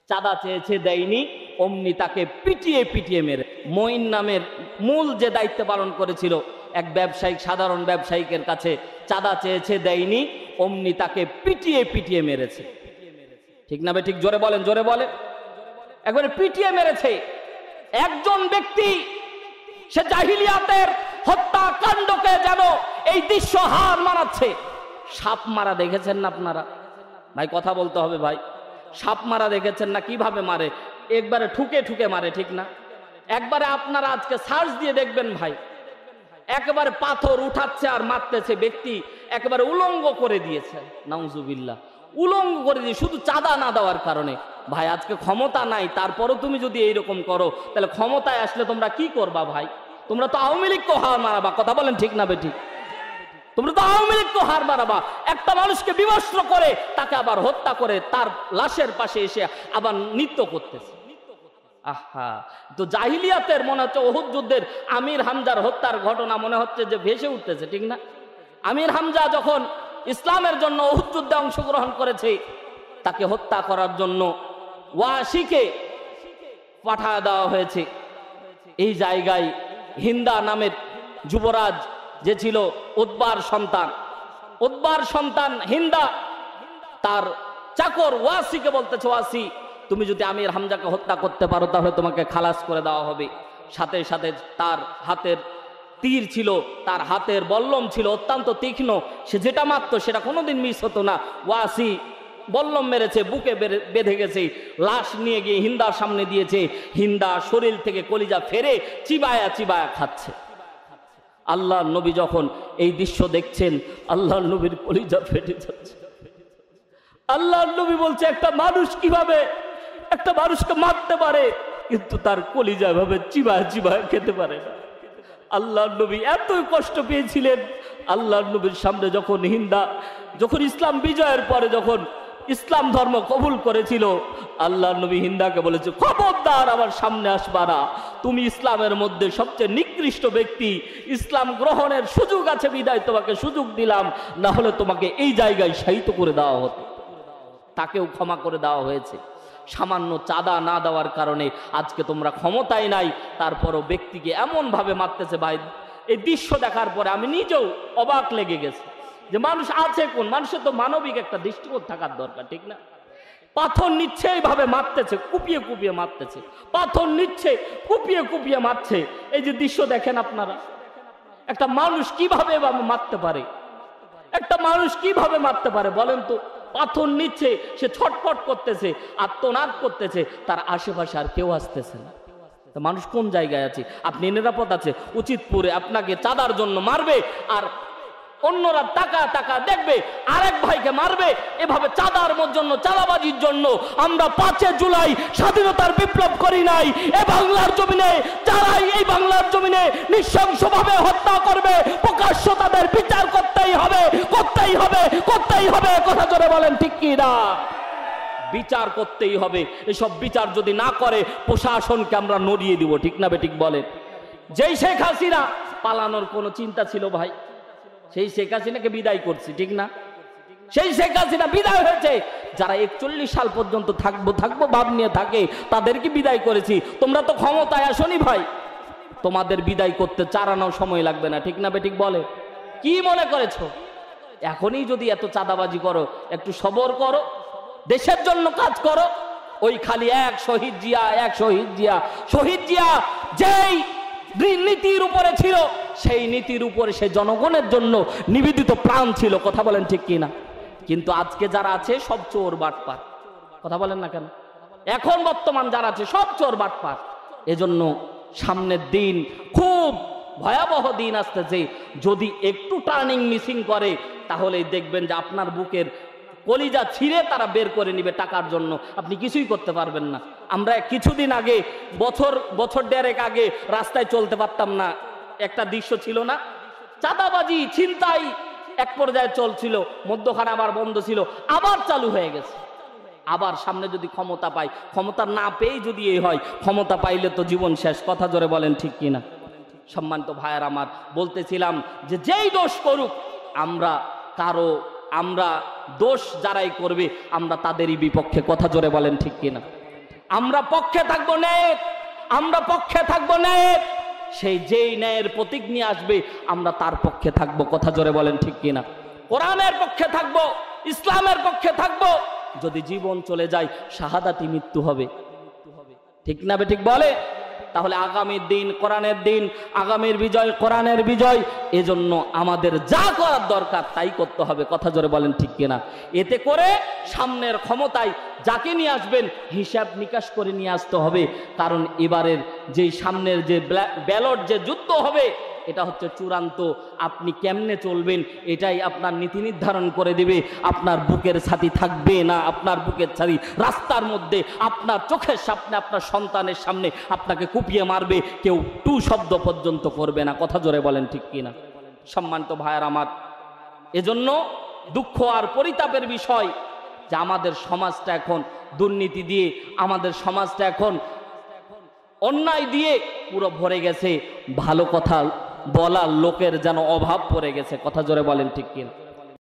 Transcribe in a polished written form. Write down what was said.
চাঁদা চেয়েছে দেয়নি, অমনি তাকে পিটিয়ে পিটিয়ে মেরে। মঈন নামের মূল যে দায়িত্ব পালন করেছিল এক ব্যবসায়িক, সাধারণ ব্যবসায়িকের কাছে চাঁদা চেয়েছে দেয়নি, অমনি তাকে পিটিয়ে পিটিয়ে মেরেছে। ঠিক না ঠিক? জোরে বলেন, জোরে বলেন। একবারে পিটিয়ে মেরেছে। একজন ব্যক্তি সে জাহিলিয়াতের হত্যাকাণ্ডকে যেন এই দৃশ্য হার মানাচ্ছে। সাপ মারা দেখেছেন না আপনারা? ভাই কথা বলতে হবে ভাই। সাপ মারা দেখেছেন না? কিভাবে মারে, একবারে ঠুকে ঠুকে মারে, ঠিক না? একবারে আপনারা আজকে সার্চ দিয়ে দেখবেন ভাই, একেবারে পাথর উঠাচ্ছে আর মারতেছে। ব্যক্তি একেবারে উলঙ্গ করে দিয়েছে, নাউজুবিল্লাহ, উলঙ্গ করে দিয়ে, শুধু চাঁদা না দেওয়ার কারণে। ভাই আজকে ক্ষমতা নাই, তারপরও তুমি যদি এইরকম করো, তাহলে ক্ষমতায় আসলে তোমরা কি করবা ভাই? তোমরা তো আওয়ামী লীগকে হার মারাবা। কথা বলেন ঠিক না বেঠিক? তোমরা তো আওয়ামী লীগকে হার মারাবা। একটা মানুষকে বিবস্ত্র করে তাকে আবার হত্যা করে তার লাশের পাশে এসে আবার নৃত্য করতেছে। আহা, তো জাহিলিয়াতের মনে হচ্ছে উহুদ যুদ্ধের আমির হামজার হত্যার ঘটনা মনে হচ্ছে যে ভেসে উঠতেছে, ঠিক না? আমির হামজা যখন ইসলামের জন্য উহুদ যুদ্ধে অংশগ্রহণ করেছে, তাকে হত্যা করার জন্য ওয়াসিকে পাঠিয়ে দেওয়া হয়েছে। এই জায়গায় হিন্দা নামের যুবরাজ যে ছিল উতবার সন্তান হিন্দা, তার চাকর ওয়াসিকে বলতেছে, ওয়াসি তুমি যদি আমির হামজাকে হত্যা করতে পারো তাহলে তোমাকে খালাস করে দেওয়া হবে। সাথে সাথে তার হাতের তীর ছিল, তার হাতের বল্লম ছিল অত্যন্ত তীক্ষ্ণ, সে যেটা মারতো সেটা কোনোদিন মিস হতো না। ওয়াসি বল্লম মেরেছে, বুকে বেঁধে গেছে, লাশ নিয়ে গিয়ে হিন্দার সামনে দিয়েছে। হিন্দা শরীর থেকে কলিজা ফেরে চিবায়া চিবায়া খাচ্ছে। আল্লাহর নবী যখন এই দৃশ্য দেখছেন, আল্লাহর নবীর কলিজা ফেটে যাচ্ছে। আল্লাহর নবী বলছে, একটা মানুষ কিভাবে একটা মানুষকে মারতে পারে কিন্তু তার কলিজা এভাবে চিবায় চিবায় খেতে পারে না। আল্লাহর নবী এতই কষ্ট পেয়েছিলেন। আল্লাহর নবীর সামনে যখন ইসলাম বিজয়ের পরে যখন ইসলাম ধর্ম কবুল করেছিল, আল্লাহর নবী হিন্দাকে বলেছে, খবরদার আমার সামনে আসবা না, তুমি ইসলামের মধ্যে সবচেয়ে নিকৃষ্ট ব্যক্তি, ইসলাম গ্রহণের সুযোগ আছে বিদায় তোমাকে সুযোগ দিলাম, না হলে তোমাকে এই জায়গায় শায়িত করে দেওয়া হতো। তাকেও ক্ষমা করে দেওয়া হয়েছে। সামান্য চাঁদা না দেওয়ার কারণে আজকে তোমরা ক্ষমতায় নাই, তারপরও ব্যক্তিকে এমন ভাবে মারতেছে। ভাই এই দৃশ্য দেখার পরে আমি নিজেও অবাক লেগে গেছে যে মানুষ আছে কোন, মানুষের তো মানবিক একটা দৃষ্টিকোণ থাকার দরকার, ঠিক না? পাথর নিচ্ছে এইভাবে মারতেছে, কুপিয়ে কুপিয়ে মারতেছে, পাথর নিচ্ছে কুপিয়ে কুপিয়ে মারছে। এই যে দৃশ্য দেখেন আপনারা, একটা মানুষ কিভাবে এভাবে মারতে পারে? একটা মানুষ কিভাবে মারতে পারে বলেন তো? পাথর নিচ্ছে, সে ছটফট করতেছে, আত্মনাদ করতেছে, তার আশেপাশে আর কেউ আসতেছে না। তো মানুষ কোন জায়গায় আছে? আপনি নিরাপদ আছে উচিতপুরে, আপনাকে চাঁদার জন্য মারবে আর অন্যরা টাকা টাকা দেখবে আরেক ভাইকে মারবে। এভাবে চাঁদার জন্য, চাঁদাবাজির জন্য আমরা 5 জুলাই স্বাধীনতার বিপ্লব করি নাই। এই বাংলার জমিনে যারাই এই বাংলার জমিনে নৃশংসভাবে হত্যা করবে, প্রকাশ্য তাদের বিচার করতেই হবে, করতেই হবে, করতেই হবে। কথা জোরে বলেন ঠিক কি না? বিচার করতেই হবে। এসব বিচার যদি না করে প্রশাসনকে আমরা নড়িয়ে দিব, ঠিক না বেঠিক বলেন? যেই শেখ হাসিনা পালানোর কোনো চিন্তা ছিল ভাই, সেই শেখ হাসিনাকে বিদায় করছি, ঠিক না? সেই শেখ হাসিনা বিদায় হয়েছে। যারা 41 সাল পর্যন্ত থাকবো ভাব নিয়ে থাকে তাদেরকে বিদায় করেছি। তোমরা তো ক্ষমতায় আসনি ভাই, তোমাদের বিদায় করতে 4 আনাও সময় লাগবে না, ঠিক না বেঠিক বলে? কি মনে করেছো এখনই যদি এত চাঁদাবাজি করো? একটু সবর করো, দেশের জন্য কাজ করো। ওই খালি এক শহীদ জিয়া, শহীদ জিয়া যেই নীতির উপরে ছিল, সেই নীতির উপরে সে জনগণের জন্য নিবেদিত প্রাণ ছিল। কথা বলেন ঠিক কিনা? কিন্তু আজকে যারা আছে সব চোর বাটপার। কথা বলেন না কেন? এখন বর্তমান যারা আছে সব চোর বাটপার। এজন্য সামনের দিন খুব ভয়াবহ দিন আসতেছে। যদি একটু টার্নিং মিসিং করে তাহলেই দেখবেন যে আপনার বুকের কলিজা ছিঁড়ে তারা বের করে নিবে টাকার জন্য, আপনি কিছুই করতে পারবেন না। আমরা কিছুদিন আগে, বছর দেড়েক আগে রাস্তায় চলতে পারতাম না, একটা দৃশ্য ছিল না? চাঁদাবাজি, ছিনতাই এক পর্যায়ে চলছিল, মধ্যখানে আবার বন্ধ ছিল, আবার চালু হয়ে গেছে। আবার সামনে যদি ক্ষমতা পাই, ক্ষমতা না পেয়ে যদি এই হয়, ক্ষমতা পাইলে তো জীবন শেষ। কথা জোরে বলেন ঠিক কিনা? সম্মানিত ভাইয়ার আমার, বলতেছিলাম যে যেই দোষ করুক, আমরা দোষ যারাই করবে আমরা তাদেরই বিপক্ষে। কথা জোরে বলেন ঠিক কিনা? আমরা পক্ষে থাকবো ন্যায়ের, আমরা পক্ষে থাকবো ন্যায়ের। সেই যেই ন্যায়ের প্রতীক নিয়ে আসবে আমরা তার পক্ষে থাকবো। কথা জোরে বলেন ঠিক কিনা? কোরআনের পক্ষে থাকবো, ইসলামের পক্ষে থাকবো। যদি জীবন চলে যায় শাহাদাতি মৃত্যু হবে, ঠিক না বে ঠিক বলে? তাহলে আগামীর দিন কোরআনের দিন, আগামীর বিজয় কোরআনের বিজয়। এজন্য আমাদের যা করার দরকার তাই করতে হবে। কথা জোরে বলেন ঠিক কিনা? এতে করে সামনের ক্ষমতায় যাকে নিয়ে আসবেন হিসাব নিকাশ করে নিয়ে আসতে হবে। কারণ এবারের যে সামনের যে ব্যালট যে যুদ্ধ হবে এটা হচ্ছে চূড়ান্ত। আপনি কেমনে চলবেন এটাই আপনার নীতি নির্ধারণ করে দিবে। আপনার বুকের ছাতি থাকবে না, আপনার বুকের ছাতি রাস্তার মধ্যে, আপনার চোখের সামনে, আপনার সন্তানের সামনে আপনাকে কুপিয়ে মারবে, কেউ টু শব্দ পর্যন্ত করবে না। কথা জোরে বলেন ঠিক কিনা? সম্মানিত ভাইয়ার আমার, এজন্য দুঃখ আর পরিতাপের বিষয় যে আমাদের সমাজটা এখন দুর্নীতি দিয়ে, আমাদের সমাজটা এখন অন্যায় দিয়ে পুরো ভরে গেছে। ভালো কথা বলার লোকের যেন অভাব পড়ে গেছে। কথা জোরে বলেন ঠিক কিনা?